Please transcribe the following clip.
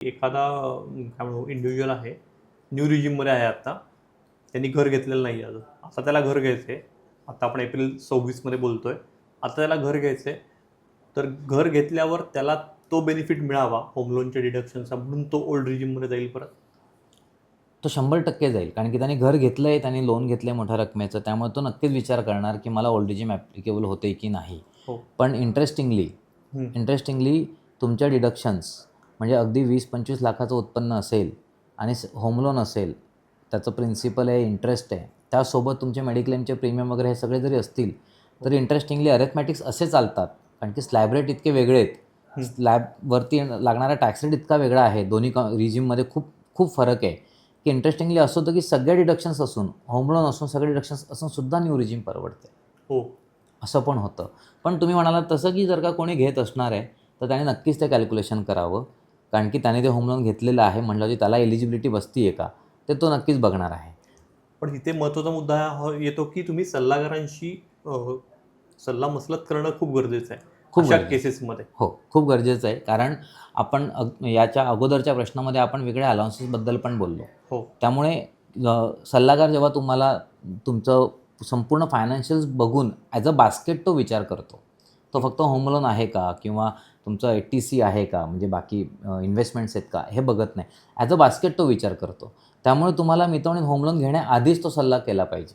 एखादा काय म्हणू इंडिव्हिज्युअल आहे, न्यू रिजिममध्ये आहे आता. त्यांनी घर घेतलेलं नाही अजून. आता त्याला घर घ्यायचं आहे. आता आपण एप्रिल 26 बोलतोय. आता त्याला घर घ्यायचं आहे. तर घर घेतल्यावर त्याला तो बेनिफिट मिळावा होम लोनच्या डिडक्शनचा म्हणून तो ओल्ड रिजिममध्ये जाईल परत? तो 100% जाईल. कारण की त्याने घर घेतलंय, त्याने लोन घेतलंय मोठ्या रकमेचं. त्यामुळे तो नक्कीच विचार करणार, की मला ओल्ड एजिम ॲप्लिकेबल होते की नाही. हो. पण इंटरेस्टिंगली तुमच्या डिडक्शन्स म्हणजे अगदी 20-25 लाखाचं उत्पन्न असेल आणि होम लोन असेल, त्याचं प्रिन्सिपल आहे, इंटरेस्ट आहे. त्यासोबत तुमचे मेडिक्लेमचे प्रीमियम वगैरे हे सगळे जरी असतील, तर इंटरेस्टिंगली अरिथमॅटिक्स असे चालतात. कारण की स्लॅब रेट इतके वेगळे आहेत. स्लॅबवरती लागणारा टॅक्स रेट इतका वेगळा आहे. दोन्ही रिजिममध्ये खूप खूप फरक आहे. की इंटरेस्टिंगली असं होतं की सगळे डिडक्शन्स असून, होम लोन असून, सगळे डिडक्शन्स असून सुद्धा न्यू रिजिम परवडते. हो. असं पण होतं. पण तुम्ही म्हणालात तसं की जर का कोणी घेत असणार आहे, तर त्याने नक्कीच ते कॅल्क्युलेशन करावं. कारण की त्याने ते होम लोन घेतलेलं आहे म्हटल्यावरती त्याला एलिजिबिलिटी बसती आहे का? ते तो नक्कीच बघणार आहे. पण इथे महत्त्वाचा मुद्दा येतो की तुम्ही सल्लागारांशी सल्लामसलत करणं खूप गरजेचं आहे खूप अशा गरजेचं आहे. केसेसमध्ये. हो, खूप गरजेचं आहे. कारण आपण याच्या अगोदरच्या प्रश्नामध्ये आपण वेगळ्या अलाउन्सेसबद्दल पण बोललो. हो. त्यामुळे सल्लागार जेव्हा तुम्हाला तुमचं संपूर्ण फायनान्शियल्स बघून ॲज अ बास्केट तो विचार करतो. तो फक्त होम लोन आहे का? किंवा तुमचं ETC आहे का? म्हणजे बाकी इन्व्हेस्टमेंट्स आहेत का? हे बघत नाही. ॲज अ बास्केट तो विचार करतो. त्यामुळे तुम्हाला मितवणीत होम लोन घेण्याआधीच तो सल्ला केला पाहिजे.